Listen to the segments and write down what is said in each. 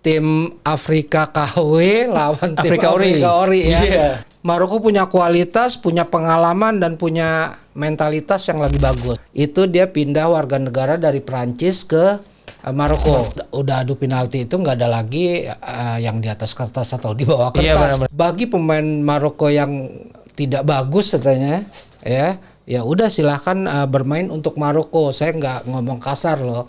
tim Afrika KW lawan tim Afrika Ori ya. Iya. Maroko punya kualitas, punya pengalaman dan punya mentalitas yang lebih bagus. Itu dia pindah warga negara dari Prancis ke Maroko. Udah adu penalti itu nggak ada lagi yang di atas kertas atau di bawah kertas. Iya, benar-benar. Bagi pemain Maroko yang tidak bagus katanya, ya udah silahkan bermain untuk Maroko. Saya nggak ngomong kasar loh.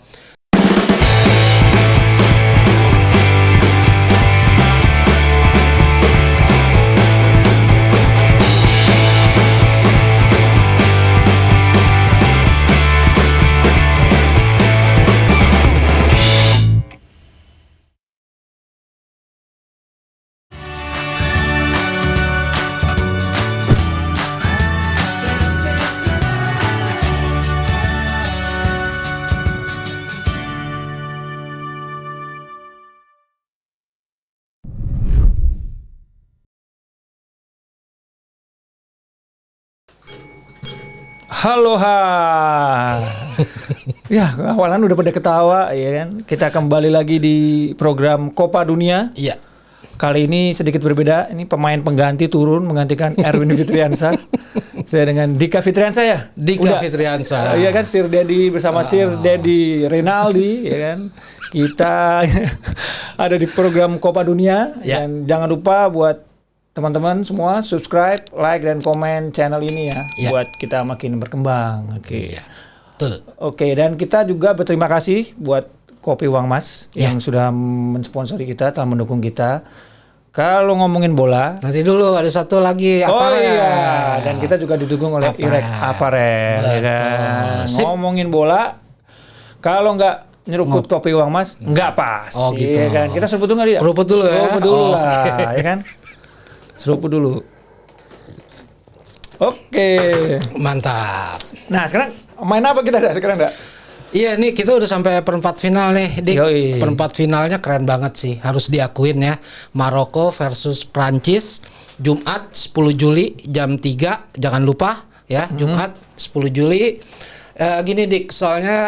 Halo Ya, awalan udah pada ketawa ya kan. Kita kembali lagi di program Copa Dunia. Iya. Kali ini sedikit berbeda. Ini pemain pengganti turun menggantikan Erwin Fitriansa. Saya dengan Dika Fitriansa ya. Dika Fitriansa. Iya kan, Sir Dedi bersama Sir Dedi Renaldi ya kan. Kita ada di program Copa Dunia Ya. dan jangan lupa buat teman-teman semua subscribe, like dan komen channel ini ya, Ya. buat kita makin berkembang. Oke. Iya. Betul. Oke, dan kita juga berterima kasih buat Kopi Uang Mas Ya. yang sudah mensponsori kita, telah mendukung kita. Kalau ngomongin bola, Nanti dulu ada satu lagi Apparel. iya, dan kita juga didukung oleh Apparel. Irek Apparel. Ya kan? Sip. Ngomongin bola, kalau nggak nyeruput Kopi Uang Mas, nggak pas. Oh, gitu. Ya kan? Kita seruput dulu nggak dia? Seruput dulu ya? Seruput dulu Oh, lah, oke. ya kan? Seruput dulu. Oke. Mantap. Nah, sekarang main apa kita dah sekarang dah? Iya nih kita udah sampai perempat final nih Dik. Yoi. Perempat finalnya keren banget sih. Harus diakuin ya. Maroko versus Prancis. Jumat 10 Juli jam 3. Jangan lupa ya. Jumat 10 Juli. Gini Dik. Soalnya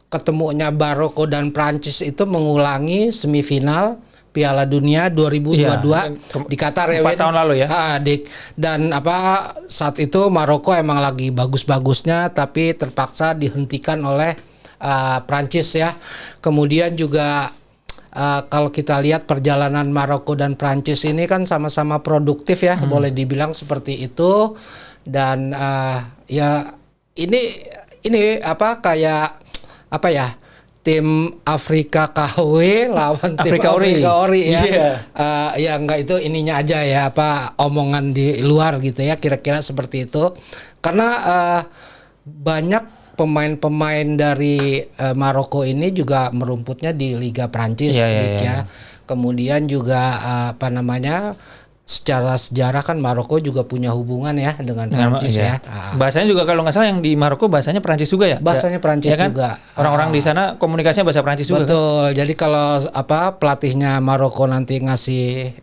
ketemunya Maroko dan Prancis itu mengulangi semifinal Piala Dunia 2022 Iya, di Qatar ya 4 Win? tahun lalu ya. Dik. Dan saat itu Maroko emang lagi bagus-bagusnya tapi terpaksa dihentikan oleh Prancis ya. Kemudian juga kalau kita lihat perjalanan Maroko dan Prancis ini kan sama-sama produktif ya, boleh dibilang seperti itu. Dan ya ini kayak apa ya? Tim Afrika KW lawan tim Afrika Ori ya. Iya. Ya enggak, itu ininya aja ya, omongan di luar gitu ya, kira-kira seperti itu. Karena banyak pemain-pemain dari Maroko ini juga merumputnya di Liga Prancis Dik, ya. Kemudian juga secara sejarah kan Maroko juga punya hubungan ya dengan Prancis ya. Bahasanya juga kalau nggak salah yang di Maroko bahasanya Prancis juga ya. Bahasanya Prancis ya kan? juga. Orang-orang di sana komunikasinya bahasa Prancis juga. Betul. Jadi kalau pelatihnya Maroko nanti ngasih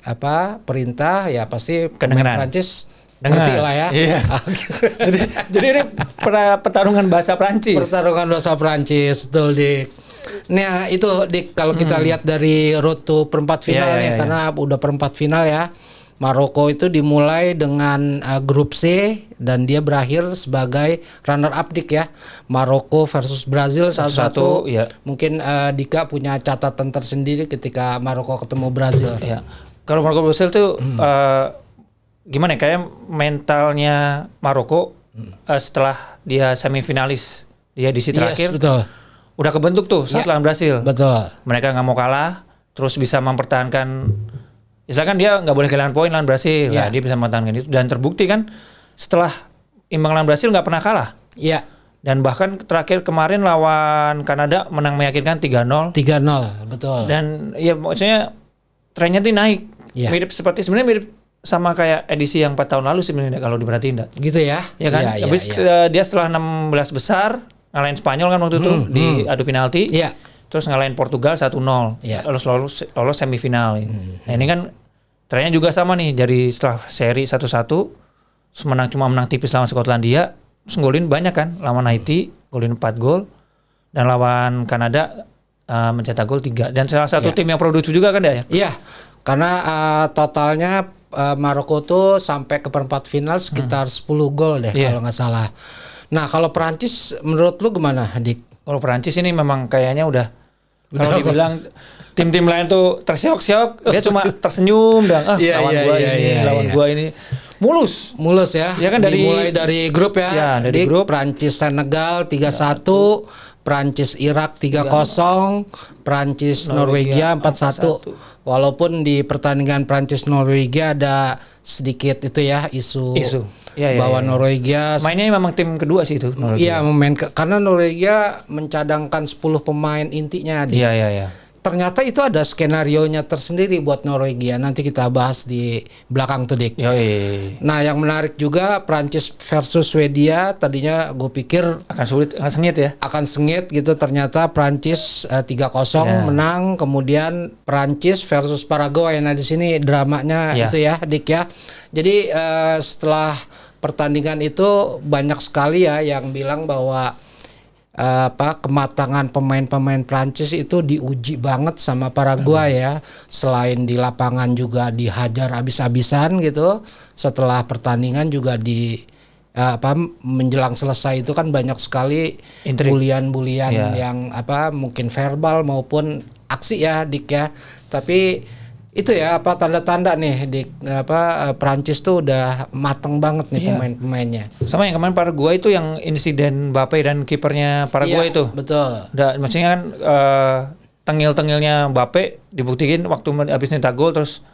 perintah ya pasti pemain Prancis ngerti lah ya. Iya. jadi ini pertarungan bahasa Prancis. Pertarungan bahasa Prancis, betul Dik. Nah itu Dik, kalau kita lihat dari road to perempat final karena udah perempat final ya. Maroko itu dimulai dengan grup C dan dia berakhir sebagai runner up Dik ya. Maroko versus Brazil 1-1. Ya. Mungkin Dika punya catatan tersendiri ketika Maroko ketemu Brazil. Ya. Kalau Maroko Brazil tuh gimana ya, kayak mentalnya Maroko setelah dia semifinalis di edisi terakhir. Betul. Udah kebentuk tuh saat lawan Brasil. Betul. Mereka nggak mau kalah, terus bisa mempertahankan. Misalkan dia nggak boleh kehilangan poin lawan Brasil, nah, dia bisa mempertahankan itu dan terbukti kan setelah imbang lawan Brasil nggak pernah kalah. Iya. Dan bahkan terakhir kemarin lawan Kanada menang meyakinkan 3-0. 3-0, betul. Dan ya maksudnya trennya tuh naik. Ya. Sebenarnya mirip sama kayak edisi yang 4 tahun lalu sebenarnya kalau diperhatiin. Gitu ya. Ya kan? Ya, Habis dia setelah 16 besar ngalahin Spanyol kan waktu itu di adu penalti. Iya. Terus ngalahin Portugal 1-0. Ya. Lolos semifinal. Nah, ini kan trennya juga sama nih, dari setelah seri 1-1 cuma menang tipis lawan Skotlandia, terus golin banyak kan, lawan Haiti golin 4 gol dan lawan Kanada mencetak gol 3 dan salah satu Iya. tim yang produktif juga kan ya. Iya, karena totalnya Maroko tuh sampai ke perempat final sekitar 10 gol deh Iya. kalau nggak salah. Nah kalau Perancis menurut lu gimana, Dik? Kalau Perancis ini memang kayaknya udah kalau dibilang tim-tim lain tuh tersiok-siok, dia cuma tersenyum dan lawan gua ini mulus. Mulus ya. Ya kan Dimulai dari grup ya. Ya, dari Dik, grup. Prancis Senegal 3-1, Prancis Irak 3-0, Prancis Norwegia 4-1. Walaupun di pertandingan Prancis Norwegia ada sedikit itu ya isu. Ya, bahwa Norwegia mainnya memang tim kedua sih itu. iya karena Norwegia mencadangkan 10 pemain intinya. Iya. Ternyata itu ada skenarionya tersendiri buat Norwegia. Nanti kita bahas di belakang tuh, Dik. Nah, yang menarik juga Prancis versus Swedia. Tadinya gue pikir akan sulit, akan sengit ya. Akan sengit gitu. Ternyata Prancis 3-0 menang. Kemudian Prancis versus Paraguay. Nah, di sini dramanya itu ya, Dik ya. Jadi setelah pertandingan itu banyak sekali ya yang bilang bahwa kematangan pemain-pemain Prancis itu diuji banget sama Paraguay ya. Selain di lapangan juga dihajar habis-habisan gitu. Setelah pertandingan juga menjelang selesai itu kan banyak sekali bulian-bulian yang mungkin verbal maupun aksi ya, Dik ya. Tapi itu ya tanda-tanda nih di Prancis tuh udah mateng banget nih pemain-pemainnya. Sama yang kemarin Paraguay itu yang insiden Mbappe dan kipernya Paraguay itu. Betul. Maksudnya kan tengil-tengilnya Mbappe dibuktikan waktu habis nyetak gol terus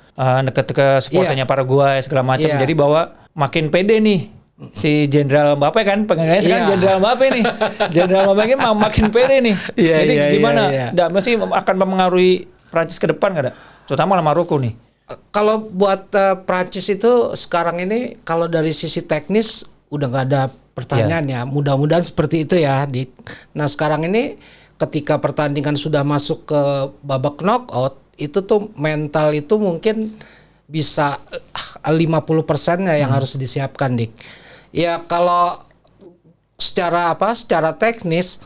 deket ke supporternya Paraguay segala macam. Jadi bahwa makin pede nih si Jenderal Mbappe kan pengennya sekarang Jenderal Mbappe nih. Jenderal Mbappe ini makin pede nih. Jadi gimana? Mesti akan mempengaruhi Prancis ke depan nggak ada? Terutama Maroko nih. Kalau buat Prancis itu sekarang ini kalau dari sisi teknis udah nggak ada pertanyaan ya. Mudah-mudahan seperti itu ya, Dik. Nah sekarang ini ketika pertandingan sudah masuk ke babak knockout itu tuh mental itu mungkin bisa 50%-nya yang harus disiapkan, Dik. Ya kalau secara teknis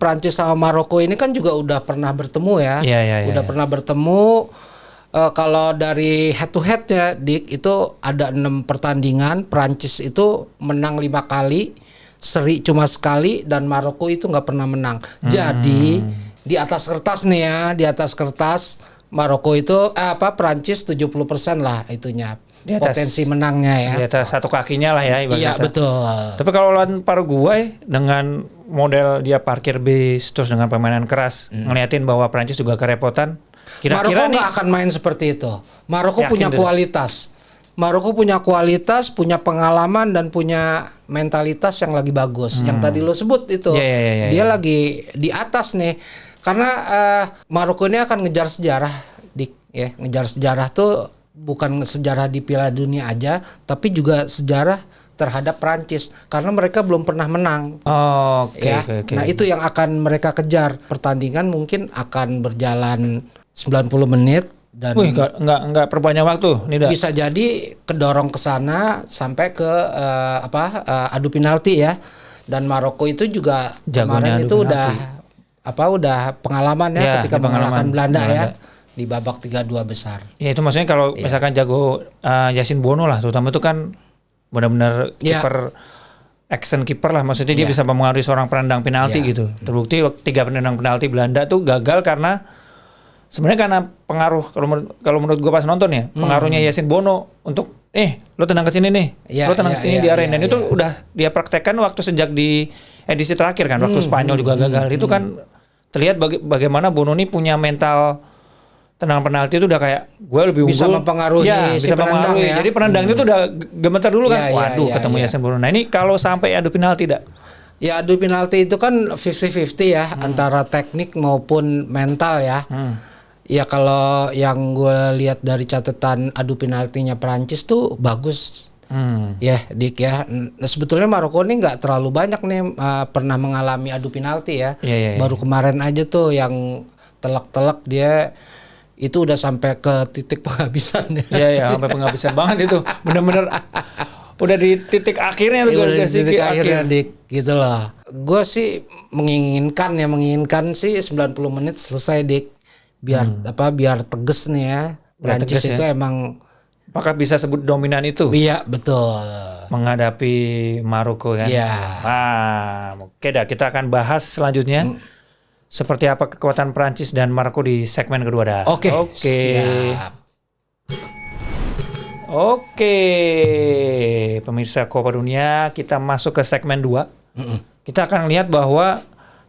Prancis sama Maroko ini kan juga udah pernah bertemu ya. Udah pernah bertemu. Kalau dari head to head ya, Dik, itu ada 6 pertandingan. Prancis itu menang 5 kali, seri cuma sekali, dan Maroko itu nggak pernah menang. Jadi di atas kertas nih ya, di atas kertas Maroko itu Prancis 70% lah itunya. Potensi menangnya ya. Di atas satu kakinya lah ya ibaratnya. Iya betul. Tapi kalau lawan Paraguay dengan model dia parkir bis terus dengan permainan keras, ngeliatin bahwa Prancis juga kerepotan. Kira-kira Maroko nggak akan main seperti itu. Maroko punya kualitas. Maroko punya kualitas, punya pengalaman dan punya mentalitas yang lagi bagus. Yang tadi lo sebut itu, dia lagi di atas nih. Karena Maroko ini akan ngejar sejarah, Dik. Ya, ngejar sejarah tuh bukan sejarah di Piala Dunia aja, tapi juga sejarah terhadap Prancis karena mereka belum pernah menang. Okay. Nah, itu yang akan mereka kejar. Pertandingan mungkin akan berjalan 90 menit dan enggak perpanjang waktu. Bisa jadi kedorong ke sana sampai ke adu penalti ya. Dan Maroko itu juga kemarin itu udah pengalaman ya ketika mengalahkan Belanda ya. Di babak 3-2 besar. Ya itu maksudnya kalau misalkan jago Yasin Bono lah, terutama itu kan benar-benar kiper action kiper lah, maksudnya dia bisa mempengaruhi seorang penendang penalti gitu. Terbukti 3 penendang penalti Belanda tuh gagal karena sebenarnya karena pengaruh kalau menurut gua pas nonton ya, pengaruhnya Yasin Bono untuk lo tenang ke sini nih. Lo tenang ke sini di arena. Dan itu udah dia praktekkan waktu sejak di edisi terakhir kan, waktu Spanyol juga gagal. Itu kan terlihat bagaimana Bono ini punya mental tendangan penalti itu udah kayak gue lebih unggul, bisa mempengaruhi bisa mempengaruhi ya. Jadi penendang itu udah gemeter dulu kan, ketemu Yasin Bono. Nah ini kalau sampai adu penalti ya adu penalti itu kan 50-50 ya, antara teknik maupun mental ya. Ya kalau yang gue lihat dari catatan adu penaltinya Prancis tuh bagus. Ya Dik ya. Sebetulnya Maroko ini nggak terlalu banyak nih pernah mengalami adu penalti ya. Baru kemarin aja tuh yang telak-telak dia itu udah sampai ke titik penghabisan ya. Iya, sampai penghabisan banget itu. Bener-bener udah di titik akhirnya tuh udah di titik akhirnya, Dik, gitu loh. gue sih menginginkan sih 90 menit selesai Dik. Biar tegas nih ya. Prancis itu emang. Apakah bisa sebut dominan itu? Iya betul. Menghadapi Maroko kan. Iya. Oke dah, kita akan bahas selanjutnya. Seperti apa kekuatan Prancis dan Maroko di segmen kedua dah. Oke. Siap. Oke, pemirsa Copa Dunia, kita masuk ke segmen 2. Kita akan lihat bahwa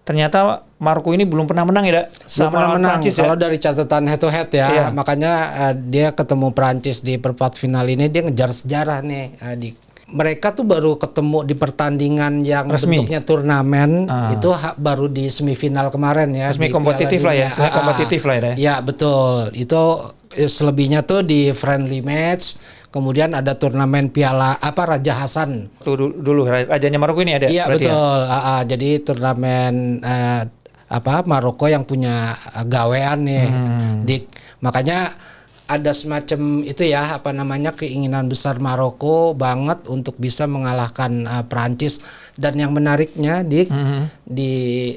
ternyata Maroko ini belum pernah menang ya, sama Prancis ya. Kalau dari catatan head to head ya, makanya dia ketemu Prancis di perempat final ini dia ngejar sejarah nih, Adik. Mereka tuh baru ketemu di pertandingan yang resmi. Bentuknya turnamen itu baru di semifinal kemarin ya. Resmi kompetitif lah ya, kompetitif lah ya. Ya betul, itu selebihnya tuh di friendly match. Kemudian ada turnamen piala Raja Hasan. Tuh dulu rajanya Maroko ini ada. Iya betul. Ya? Jadi turnamen Maroko yang punya gawean nih, Dik. Makanya ada semacam itu ya keinginan besar Maroko banget untuk bisa mengalahkan Prancis. Dan yang menariknya Dik, di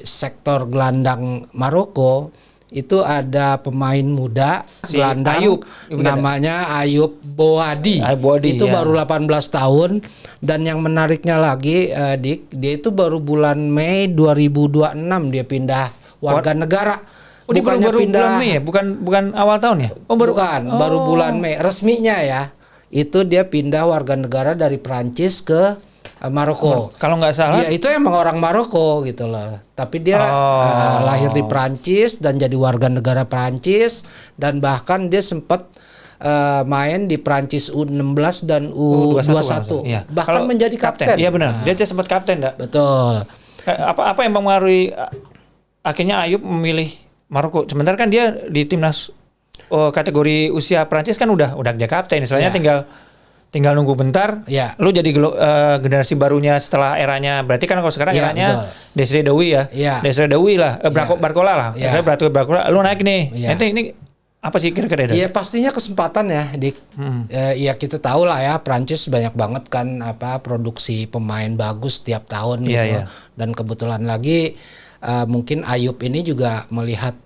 sektor gelandang Maroko itu ada pemain muda gelandang Ayub, namanya Ayub Boadi. Itu baru 18 tahun. Dan yang menariknya lagi Dik, dia itu baru bulan Mei 2026 dia pindah warga negara. Dia baru bulan Mei ya? Bukan awal tahun ya? Baru bulan Mei. Resminya ya, itu dia pindah warga negara dari Prancis ke Maroko. Kalau nggak salah, dia itu emang orang Maroko gitu loh. Tapi dia lahir di Prancis dan jadi warga negara Prancis, dan bahkan dia sempat main di Prancis U16 dan U21. Ya. Bahkan menjadi kapten. Iya benar. Dia sempat kapten, enggak? Betul. Apa yang mempengaruhi akhirnya Ayub memilih Maroko? Sementara kan dia di timnas kategori usia Prancis kan udah dia kapten. Istilahnya tinggal nunggu bentar. Lu jadi generasi barunya setelah eranya. Berarti kan kalau sekarang eranya Desiré Douy ya. Desiré Douy lah, Barcola lah. Saya berarti Barcola lu naik nih. Nanti ini apa sih kira-kira itu? Iya pastinya kesempatan ya, Dik. Ya kita tahu lah ya, Prancis banyak banget kan produksi pemain bagus tiap tahun gitu. Dan kebetulan lagi mungkin Ayub ini juga melihat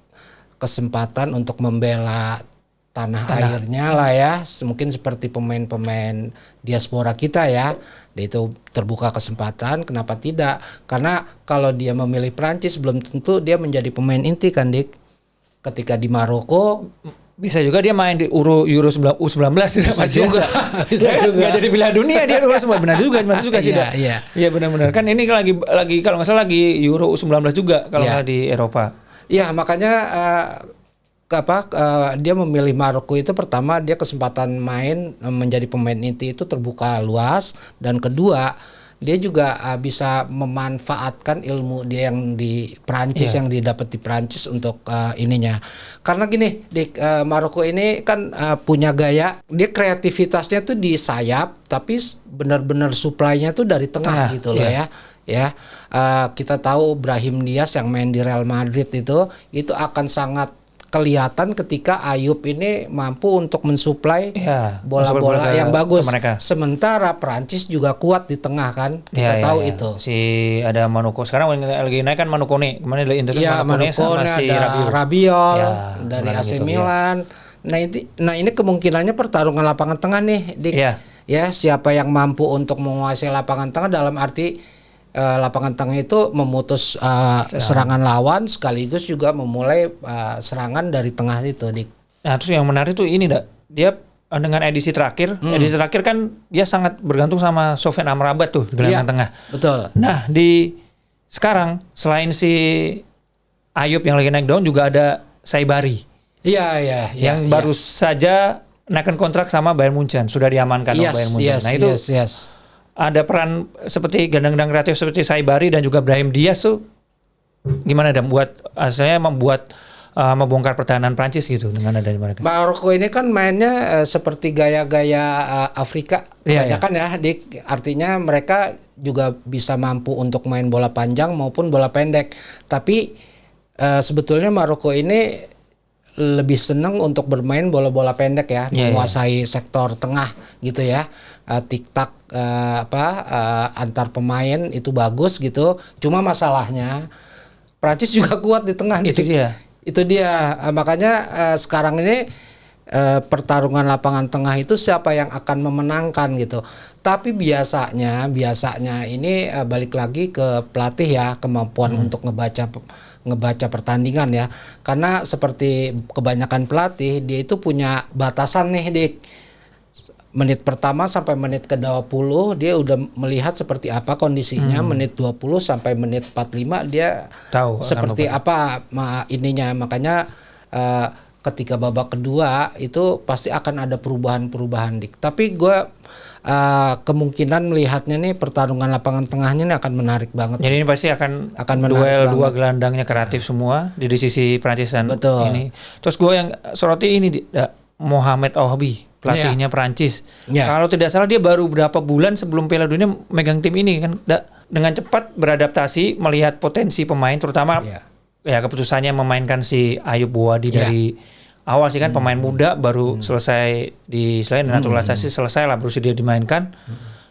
kesempatan untuk membela tanah airnya lah ya, mungkin seperti pemain-pemain diaspora kita ya. Itu terbuka kesempatan, kenapa tidak? Karena kalau dia memilih Prancis belum tentu dia menjadi pemain inti kan, Dik. Ketika di Maroko bisa juga dia main di Euro U19 bisa juga. Bisa juga. Gak jadi Piala Dunia dia benar juga tidak. Iya benar-benar. Kan ini lagi kalau nggak salah lagi Euro U19 juga kalau nggak di Eropa. Iya, makanya dia memilih Maroko itu pertama dia kesempatan main menjadi pemain inti itu terbuka luas, dan kedua dia juga bisa memanfaatkan ilmu dia yang di Prancis yang didapat di Prancis untuk ininya. Karena gini, Maroko ini kan punya gaya, dia kreativitasnya tuh di sayap, tapi benar-benar supply-nya tuh dari tengah gitu loh ya. Kita tahu Brahim Diaz yang main di Real Madrid itu akan sangat kelihatan ketika Ayub ini mampu untuk mensuplai bola-bola yang bagus. Sementara Prancis juga kuat di tengah kan, kita tahu itu. Ada Manukau sekarang lagi naik kan, Manukau nih kemarin dari Inter Manukau ada Rabiot dari AC Milan. Nah ini kemungkinannya pertarungan lapangan tengah nih, Dik. Ya siapa yang mampu untuk menguasai lapangan tengah, dalam arti lapangan tengah itu memutus serangan lawan sekaligus juga memulai serangan dari tengah itu, Dik. Nah terus yang menarik tuh ini dia dengan edisi terakhir kan dia sangat bergantung sama Sofyan Amrabat tuh di gelandang tengah. Betul. Nah di sekarang selain si Ayub yang lagi naik daun juga ada Saibari. Yang baru saja naikkan kontrak sama Bayern Munchen, sudah diamankan oleh Bayern Munchen. Nah itu ada peran seperti gelandang kreatif seperti Saibari dan juga Brahim Diaz tuh gimana buat asalnya membuat membongkar pertahanan Prancis gitu dengan adanya mereka. Maroko ini kan mainnya seperti gaya-gaya Afrika kebanyakan ya, Dik. Artinya mereka juga bisa mampu untuk main bola panjang maupun bola pendek. Tapi sebetulnya Maroko ini lebih seneng untuk bermain bola-bola pendek ya, menguasai sektor tengah gitu ya. Tik-tak antar pemain itu bagus gitu. Cuma masalahnya Prancis juga kuat di tengah itu nih. dia. Itu dia. Makanya sekarang ini pertarungan lapangan tengah itu siapa yang akan memenangkan gitu. Tapi biasanya ini balik lagi ke pelatih ya, kemampuan untuk ngebaca pertandingan ya. Karena seperti kebanyakan pelatih, dia itu punya batasan nih di menit pertama sampai menit ke-20 dia udah melihat seperti apa kondisinya. Menit 20 sampai menit 45 dia tahu seperti apa ininya. Makanya ketika babak kedua itu pasti akan ada perubahan-perubahan dik. Tapi gue kemungkinan melihatnya nih pertarungan lapangan tengahnya ini akan menarik banget. Jadi ini pasti akan duel dua gelandangnya kreatif semua di sisi Prancis dan ini. Terus gue yang soroti ini Mohamed Ouabi, pelatihnya Prancis. Kalau tidak salah dia baru berapa bulan sebelum Piala Dunia megang tim ini kan, dengan cepat beradaptasi melihat potensi pemain, terutama ya keputusannya memainkan si Ayub Buadi dari awal sih kan, pemain muda baru selesai di selain naturalisasi selesai lah baru dia dimainkan.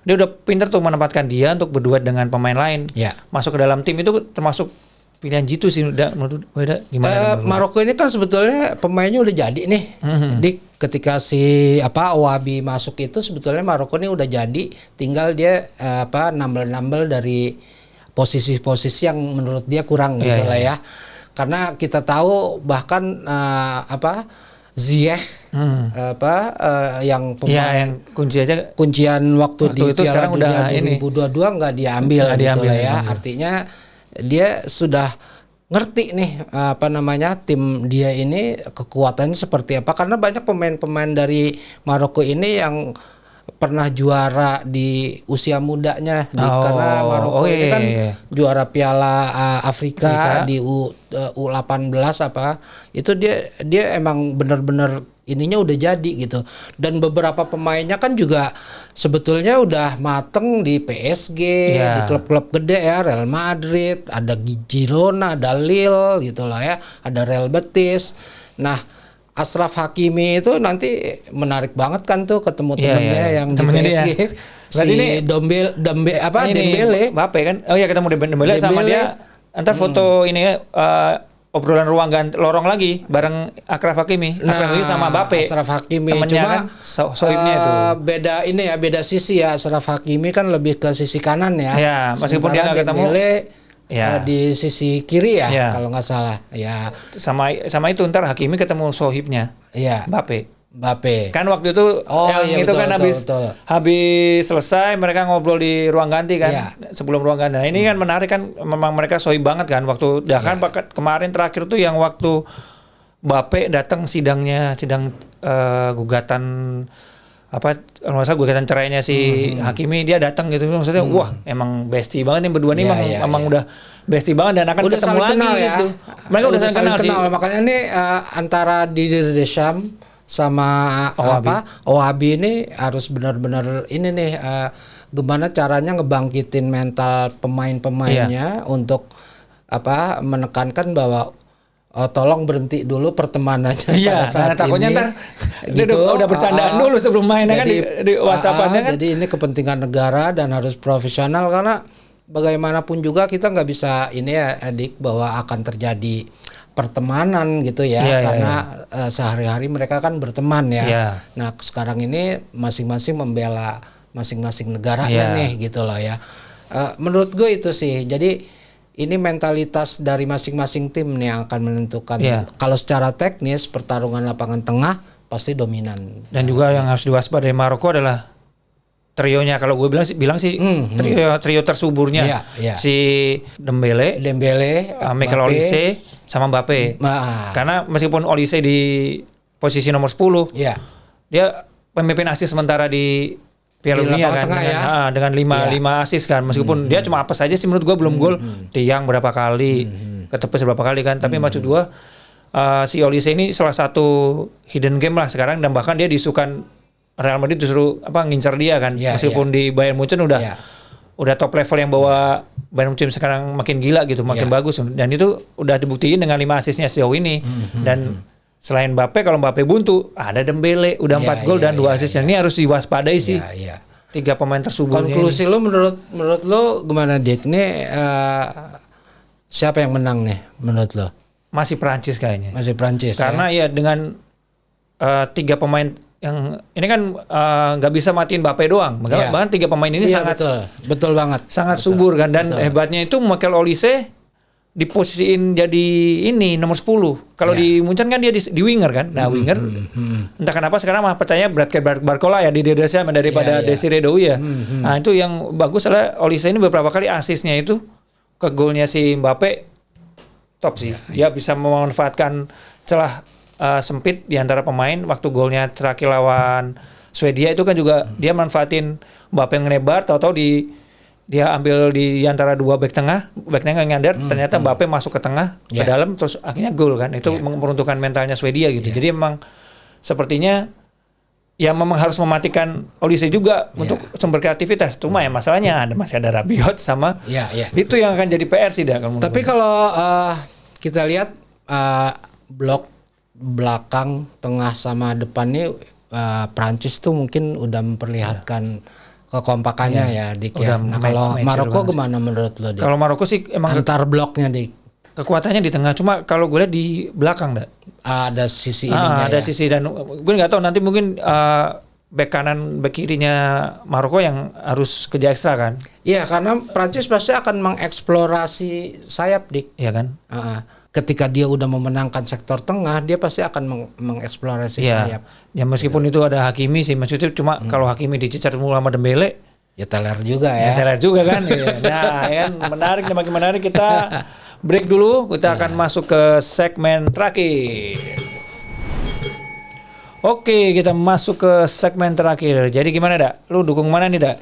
Dia udah pintar tuh menempatkan dia untuk berduet dengan pemain lain. Masuk ke dalam tim itu termasuk pilihan jitu sih menurut gimana? Maroko ini kan sebetulnya pemainnya udah jadi nih. Dik, ketika si Ouabi masuk itu sebetulnya Maroko ini udah jadi, tinggal dia nambel-nambel dari posisi-posisi yang menurut dia kurang gitu lah ya. Karena kita tahu bahkan Ziyech yang pemain yang kuncian waktu di Piala Dunia 2022 nggak diambil gitu lah ya. Artinya dia sudah ngerti nih tim dia ini kekuatannya seperti apa, karena banyak pemain-pemain dari Maroko ini yang pernah juara di usia mudanya karena Maroko ini kan juara Piala Afrika di U18 itu dia emang benar-benar ininya udah jadi gitu. Dan beberapa pemainnya kan juga sebetulnya udah mateng di PSG, di klub-klub gede ya, Real Madrid, ada Girona, ada Lille gitu lah ya, ada Real Betis. Nah, Achraf Hakimi itu nanti menarik banget kan tuh ketemu temennya yang di PSG. Si Dembele. Mbappe kan? Oh iya, ketemu Dembele sama dia. Entar foto ini ya obrolan ruang lorong lagi bareng Achraf Hakimi. Achraf Hakimi sama Mbappe. Achraf Hakimi temennya cuma kan sohibnya itu. Beda sisi ya. Achraf Hakimi kan lebih ke sisi kanan ya. Ya, meskipun dia enggak ketemu di sisi kiri ya, kalau nggak salah ya. Sama itu ntar Hakimi ketemu sohibnya Mbappe. Kan waktu itu habis selesai mereka ngobrol di ruang ganti kan, sebelum ruang ganti. Nah ini kan menarik kan, memang mereka sohib banget kan waktu kemarin terakhir tuh yang waktu Mbappe datang sidang gugatan gugatan cerainya si Hakimi, dia datang gitu, maksudnya wah emang bestie banget nih berdua nih, emang udah bestie banget dan akan udah ketemu lagi ya. gitu. Mereka udah saling kenal sih. Makanya nih antara Didier Deschamps sama Ouabi ini harus benar-benar ini nih gimana caranya ngebangkitin mental pemain-pemainnya untuk menekankan bahwa tolong berhenti dulu pertemanannya pada saat takutnya ini. Ntar gitu. Udah bercandaan dulu sebelum mainnya kan di WhatsApp-annya kan. Jadi ini kepentingan negara dan harus profesional, karena bagaimanapun juga kita nggak bisa ini ya Dik, bahwa akan terjadi pertemanan gitu ya, karena sehari-hari mereka kan berteman ya. Nah sekarang ini masing-masing membela masing-masing negaranya nih gitu loh ya. Menurut gue itu sih, jadi ini mentalitas dari masing-masing tim nih yang akan menentukan. Kalau secara teknis pertarungan lapangan tengah pasti dominan. Dan juga yang harus diwaspadai Maroko adalah trionya. Kalau gue bilang sih trio tersuburnya si Dembele, Michael Olise sama Mbappe. Karena meskipun Olise di posisi nomor 10, dia pemimpin asis sementara di Piala Dunia kan dengan 5 asis kan, meskipun dia cuma apes aja sih menurut gue, belum gol. Tiang berapa kali, ketepis berapa kali kan, tapi maksud gue si Olise ini salah satu hidden game lah sekarang, dan bahkan dia disukan Real Madrid justru ngincar dia kan, meskipun di Bayern Munchen udah top level yang bawa Bayern Munchen sekarang makin gila gitu, makin bagus, dan itu udah dibuktiin dengan 5 asisnya sejauh ini. Dan selain Mbappe, kalau Mbappe buntu ada Dembele udah 4 gol dan 2 assist. Ini harus diwaspadai sih. Iya. 3 pemain tersuburnya. Konklusi lo menurut lo gimana, Dik? Ini siapa yang menang nih menurut lo? Masih Prancis kayaknya. Masih Prancis. Karena ya dengan 3 pemain yang ini kan nggak bisa matiin Mbappe doang. Bahkan 3 pemain ini sangat betul banget. Sangat subur kan, dan hebatnya itu Michael Olise diposisiin jadi ini nomor 10. Kalau di Munchen kan dia di winger kan. Nah, winger entah kenapa sekarang mah percaya Barcola ya di Desa daripada Desiree Doué ya. Nah, itu yang bagus adalah Olise ini beberapa kali asisnya itu ke golnya si Mbappe top sih. Dia bisa memanfaatkan celah sempit di antara pemain. Waktu golnya terakhir lawan Swedia itu kan juga dia manfaatin Mbappe yang ngelebar, tahu-tahu dia ambil di antara 2 back tengah nyadar, ternyata Mbappe masuk ke tengah ke dalam, terus akhirnya gol kan. Itu meruntuhkan mentalnya Swedia gitu. Jadi memang sepertinya ya memang harus mematikan Olise juga untuk sumber kreativitas. Cuma ya masalahnya masih ada Rabiot sama itu yang akan jadi PR sih dah. Tapi kalau kita lihat blok belakang, tengah sama depan ini Prancis tuh mungkin udah memperlihatkan kekompakannya ya, Dik ya. Nah, kalau Maroko gimana menurut lo, Dik? Kalau Maroko sih emang antar bloknya, Dik. Kekuatannya di tengah, cuma kalau gue lihat di belakang ada sisi ininya ada sisi, dan gue nggak tahu nanti mungkin back kanan back kirinya Maroko yang harus kerja ekstra kan. Iya, karena Prancis pasti akan mengeksplorasi sayap, Dik. Iya kan? Ketika dia udah memenangkan sektor tengah, dia pasti akan mengeksplorasi sayap. Ya meskipun itu ada Hakimi sih, maksudnya cuma kalau Hakimi dicecar mulu sama Dembele, ya teler juga ya. Teler juga kan. Nah, kan menarik, makin menarik. Kita break dulu, kita akan masuk ke segmen terakhir. Oke, kita masuk ke segmen terakhir. Jadi gimana, Dak? Lu dukung mana nih, Dak?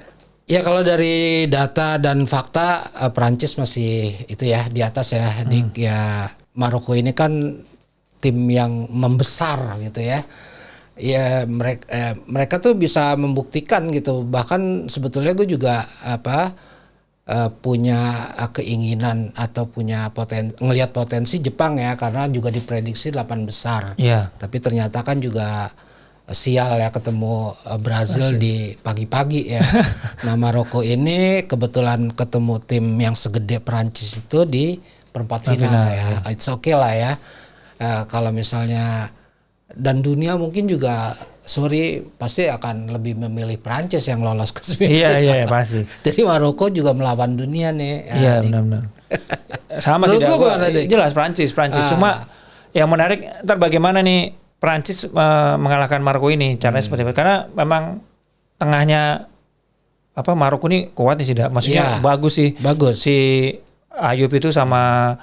Ya kalau dari data dan fakta Prancis masih itu ya di atas ya, Dik. Ya Maroko ini kan tim yang membesar gitu ya. Ya mereka tuh bisa membuktikan gitu. Bahkan sebetulnya gue juga punya keinginan atau punya ngelihat potensi Jepang ya, karena juga diprediksi 8 besar. Tapi ternyata kan juga sial ya ketemu Brazil di pagi-pagi ya. Nah, Maroko ini kebetulan ketemu tim yang segede Prancis itu di perempat final ya. It's okay lah ya. Kalau misalnya dan dunia mungkin juga pasti akan lebih memilih Prancis yang lolos ke semifinal. Iya pasti. Jadi Maroko juga melawan dunia nih. Iya benar-benar. Sama sih. Jelas Prancis. Cuma yang menarik ntar bagaimana nih Prancis mengalahkan Maroko ini, caranya seperti apa? Karena memang tengahnya Maroko ini kuat nih sih, maksudnya bagus sih. Bagus. Si Ayub itu sama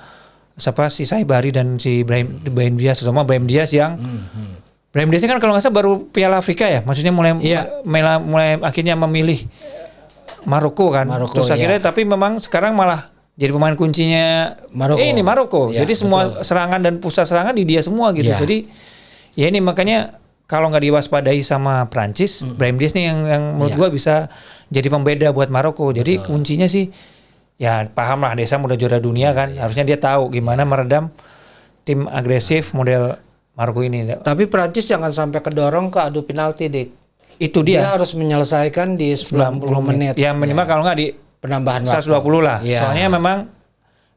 si Saibari dan si Brahim Diaz, terutama Brahim Diaz yang Brahim Diaz kan kalau nggak salah baru Piala Afrika ya, maksudnya mulai akhirnya memilih Maroko kan. Terus akhirnya tapi memang sekarang malah jadi pemain kuncinya Maroko. Jadi semua serangan dan pusat serangan di dia semua gitu. Jadi ya ini makanya kalau nggak diwaspadai sama Prancis, Brahim Diaz nih yang menurut gua bisa jadi pembeda buat Maroko. Jadi kuncinya sih ya paham lah, Desa udah juara dunia kan, harusnya dia tahu gimana meredam tim agresif model Maroko ini. Tapi Prancis jangan sampai kedorong ke adu penalti, Dik. Itu dia harus menyelesaikan di 90 menit. Ya minimal kalau nggak di penambahan 120 lah. Soalnya memang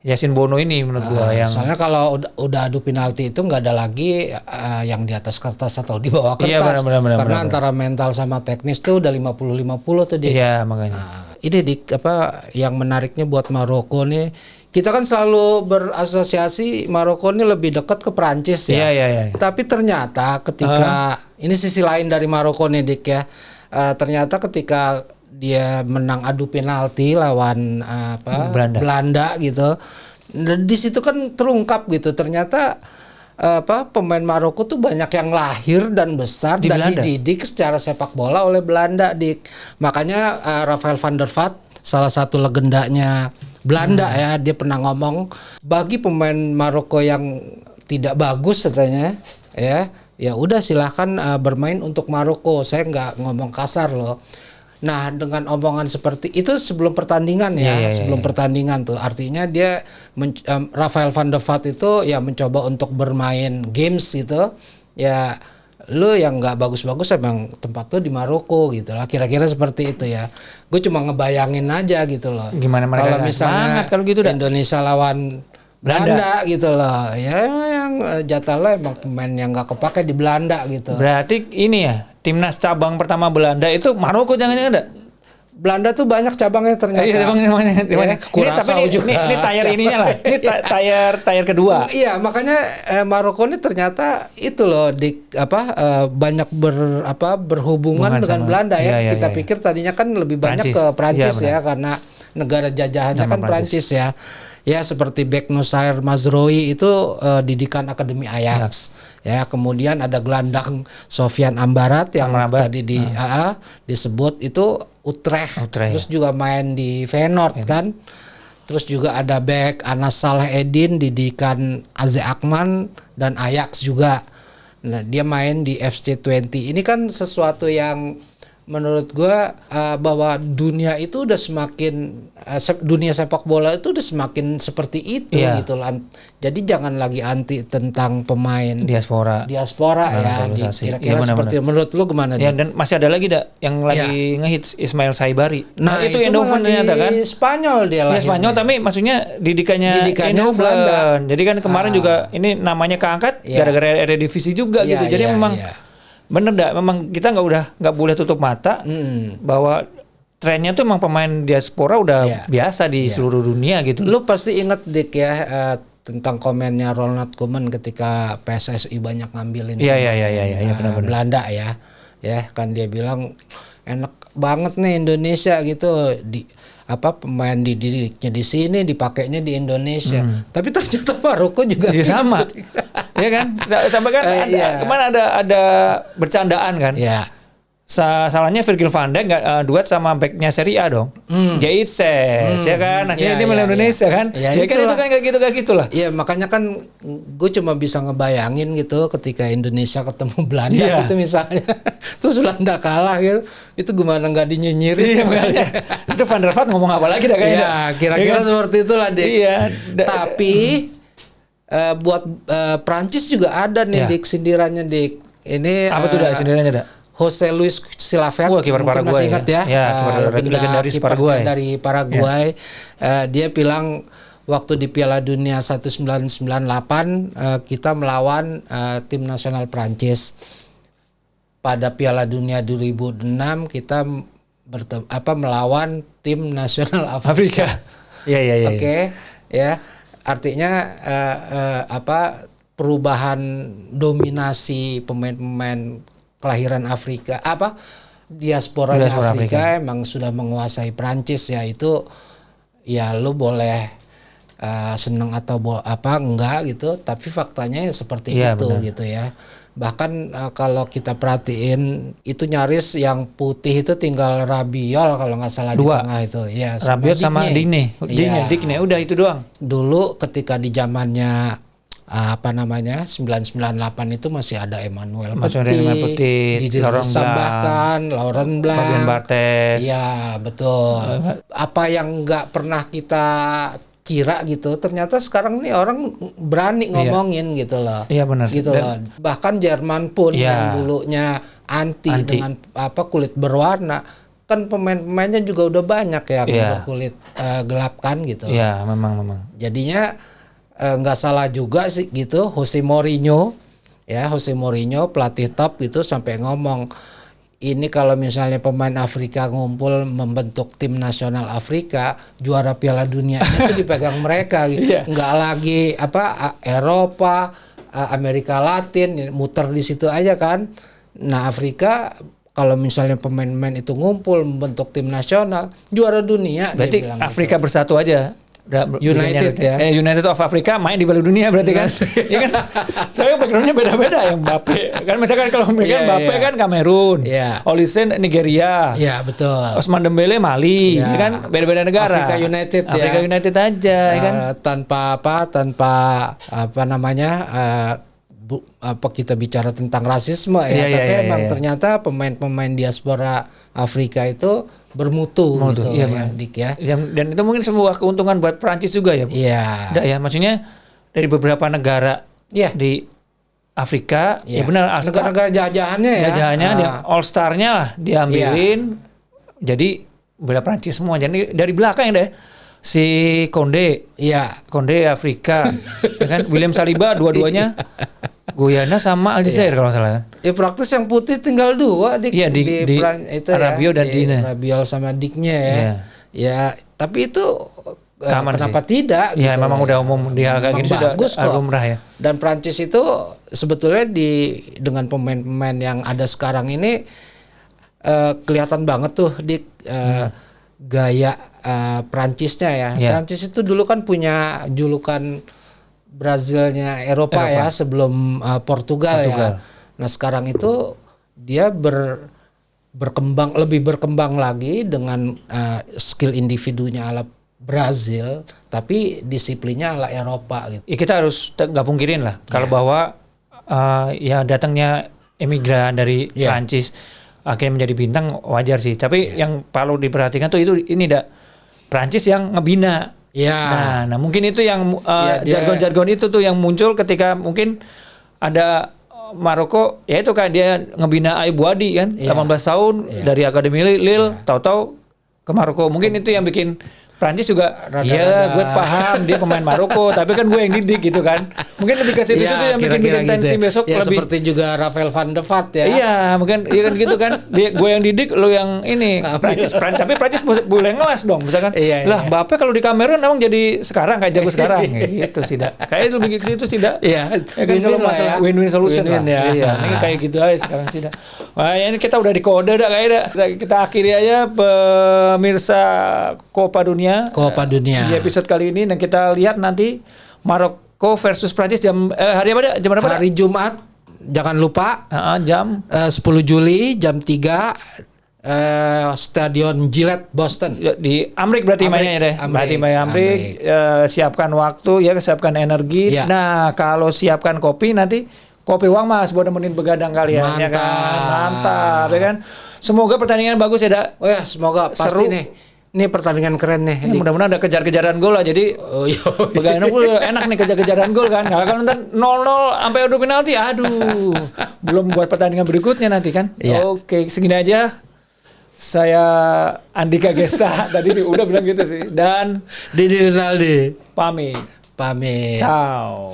Yassin Bono ini menurut gua yang soalnya kalau udah adu penalti itu nggak ada lagi yang di atas kertas atau di bawah kertas. Iya, benar, karena antara mental sama teknis tuh udah 50-50 tuh, Dik. Iya makanya. Ini Dik yang menariknya buat Maroko nih, kita kan selalu berasosiasi Maroko ini lebih dekat ke Prancis ya. Iya. Tapi ternyata ketika ini sisi lain dari Maroko nih, Dik ya. Ternyata ketika dia menang adu penalti lawan Belanda gitu. Di situ kan terungkap gitu. Ternyata pemain Maroko tuh banyak yang lahir dan besar dan Belanda. dididik secara sepak bola oleh Belanda, Dik. Makanya Rafael van der Vaart, salah satu legendanya Belanda ya, dia pernah ngomong bagi pemain Maroko yang tidak bagus katanya ya udah silahkan bermain untuk Maroko. Saya nggak ngomong kasar loh. Nah, dengan omongan seperti itu sebelum pertandingan ya, sebelum pertandingan tuh, artinya dia Rafael van der Vaart itu ya mencoba untuk bermain games gitu, ya lu yang nggak bagus-bagus emang tempat tuh di Maroko gitu lah, kira-kira seperti itu ya. Gue cuma ngebayangin aja gitu loh. Gimana mereka kalau misalnya kalau gitu Indonesia lawan Belanda gitu loh, ya yang jatahnya emang pemain yang nggak kepake di Belanda gitu. Berarti ini ya timnas cabang pertama Belanda itu Maroko jangan-jangan ada? Belanda tuh banyak cabangnya ternyata. Iya, cabangnya. Kurasau juga. Ini tayar ininya lah. Ini tayar kedua. Iya, makanya Maroko ini ternyata itu loh banyak berhubungan dengan Belanda ya. Kita pikir tadinya kan lebih banyak ke Prancis ya, karena negara jajahannya kan Prancis ya. Ya seperti Bek Nusair Mazroui itu didikan Akademi Ajax. Ya, kemudian ada gelandang Sofian Amrabat yang tadi disebut itu Utrecht. Terus juga main di Feyenoord kan. Terus juga ada bek Anas Saleh-Eddin didikan AZ Alkmaar dan Ajax juga. Nah, dia main di FC20. Ini kan sesuatu yang menurut gua bahwa dunia itu udah semakin dunia sepak bola itu udah semakin seperti itu gitu lah. Jadi jangan lagi anti tentang pemain diaspora ya. Kira-kira seperti menurut lu gimana? Ya, dan masih ada lagi yang lagi ngehits Ismail Saibari. Nah itu Eindhoven ternyata kan. Spanyol dia lah. Spanyol tapi maksudnya didikannya Eindhoven. Jadi kan kemarin juga ini namanya keangkat gara-gara Eredivisie juga gitu. Jadi memang bener dah, memang kita nggak boleh tutup mata bahwa trennya tuh emang pemain diaspora udah biasa di seluruh dunia gitu. Lu pasti inget Dik ya tentang komennya Ronald Koeman ketika PSSI banyak ngambilin benar-benar. Belanda ya kan dia bilang enak banget nih Indonesia gitu pemain dididiknya di sini dipakainya di Indonesia. Tapi ternyata Maroko juga gitu. Sama. Ya kan? Sampai kan kemana ada bercandaan kan? Iya. Salahnya Virgil van Dijk duet sama backnya Serie A dong. Geitses ya kan. Akhirnya dia main Indonesia kan. Ya kan itu kan kayak gitu lah. Iya, makanya kan gue cuma bisa ngebayangin gitu ketika Indonesia ketemu Belanda gitu misalnya. Terus Belanda kalah gitu. Itu gimana nggak dinyinyirin? Iya, makanya. Itu Van der Vaart ngomong apa lagi dah kayaknya. Iya, kira-kira seperti itulah Dik. Iya. Tapi buat Prancis juga ada nih Dik sindirannya Dik. Ini apa tuh dah sindirannya dah? Jose Luis Chilavert, kiper Paraguay, masih ingat legendaris Paraguay. Dari Paraguay. Dia bilang waktu di Piala Dunia 1998 kita melawan tim nasional Prancis. Pada Piala Dunia 2006 kita melawan tim nasional Afrika. Iya. Oke, ya. Artinya perubahan dominasi pemain-pemain kelahiran Afrika diasporanya Afrika emang sudah menguasai Prancis ya. Itu ya lu boleh seneng atau enggak gitu, tapi faktanya ya seperti itu benar. Gitu ya. Bahkan kalau kita perhatiin itu nyaris yang putih itu tinggal Rabiol kalau nggak salah di tengah itu ya, Rabiol sama Digne udah itu doang. Dulu ketika di zamannya 998 itu masih ada Emmanuel Petit, Laurent Blanc, Fabien Barthez. Iya, betul. Apa yang nggak pernah kita kira gitu, ternyata sekarang nih orang berani ngomongin gitu loh. Iya benar. Gitu loh. Bahkan Jerman pun yang dulunya anti dengan kulit berwarna, kan pemain-pemainnya juga udah banyak yang berkulit gelap kan gitu. Iya, memang. Jadinya nggak salah juga sih gitu. Jose Mourinho pelatih top itu sampai ngomong ini kalau misalnya pemain Afrika ngumpul membentuk tim nasional Afrika, juara Piala Dunia itu dipegang mereka gitu. Nggak lagi Eropa, Amerika Latin muter di situ aja kan. Nah Afrika kalau misalnya pemain-pemain itu ngumpul membentuk tim nasional, juara dunia. Berarti Afrika gitu. Bersatu aja. United ya. United of Africa main di Piala Dunia berarti kan. Iya kan. Soalnya backgroundnya beda-beda yang Mbappe. Kan misalkan kalau mereka Mbappe kan Kamerun. Olise Nigeria. Iya, betul. Ousmane Dembele Mali, ya kan beda-beda negara. Afrika United aja ya kan. Tanpa apa kita bicara tentang rasisme ya, tapi emang ternyata pemain-pemain diaspora Afrika itu bermutu gitu iya, ya, Dik ya. Dan itu mungkin sebuah keuntungan buat Prancis juga ya. Iya. Ya, maksudnya dari beberapa negara di Afrika, ya benar, negara-negara jajahannya ya. Jajahannya dia All Star-nya lah diambilin. Jadi bela Prancis semua. Jadi dari belakang deh. Si Konde Afrika, ya kan? William Saliba dua-duanya Guyana sama Aljazair kalau nggak salah kan. Ya praktis yang putih tinggal 2 di itu Rabiot dan Dine. Rabiot sama Diknya ya. Ya, tapi itu kenapa sih? Tidak? Ya gitu memang udah umum di hal kayak gini sudah lumrah ya. Dan Prancis itu sebetulnya dengan pemain-pemain yang ada sekarang ini kelihatan banget tuh di gaya Prancisnya ya. Prancis itu dulu kan punya julukan Brazilnya Eropa ya sebelum Portugal ya. Nah sekarang itu dia lebih berkembang lagi dengan skill individunya ala Brazil, tapi disiplinnya ala Eropa gitu. Ya, kita harus nggak pungkirin lah kalau bahwa ya datangnya emigran dari Prancis akhirnya menjadi bintang wajar sih. Tapi yang perlu diperhatikan tuh ini Prancis yang ngebina. Nah mungkin itu yang jargon-jargon itu tuh yang muncul ketika mungkin ada Maroko, ya itu kayak dia ngebina Ayub Wadi kan, 18 tahun dari Akademi Lille, tahu-tahu ke Maroko. Mungkin itu yang bikin Prancis juga, gue paham dia pemain Maroko, tapi kan gue yang didik gitu kan. Mungkin lebih ke situ yang bikin tensi besok ya, lebih. Seperti juga Rafael van der Vaart ya. Iya, mungkin kan gitu kan. Gue yang didik, lo yang ini. Tapi Prancis boleh ngelas dong, misalkan. Lah, Mbappe kalau di Kamerun emang jadi sekarang kayak jago sekarang, gitu sih, Kayak lebih ke situ sih, Iya. Ya kan kalau masalah win-win solution lah. Iya, ini kayak gitu aja sekarang sih, Wah, ini kita udah di kode kayaknya. Kita akhiri aja pemirsa Copa Dunia. Di episode kali ini, dan kita lihat nanti Maroko versus Prancis hari apa? Jam berapa? Hari Jumat. Jangan lupa. Jam 10 Juli jam 3 Stadion Gillette Boston. Di Amrik berarti mainnya deh. Berarti main Amrik. Siapkan waktu ya, siapkan energi. Nah, kalau siapkan kopi nanti kopi uang Mas buat nemenin begadang kalian. Mantap. Ya kan? Mantap ya kan. Semoga pertandingan bagus ya, Dak. Oh ya, semoga pasti seru. Ini pertandingan keren nih. Ya, mudah-mudahan ada kejar-kejaran gol lah. Jadi begadang enak nih kejar-kejaran gol kan. Nah, kalau ntar 0-0 sampai adu penalti, aduh. Belum buat pertandingan berikutnya nanti kan. Oke, segini aja. Saya Andika Gesta tadi sih udah bilang gitu sih. Dan Didi Rinaldi pamit. Ciao.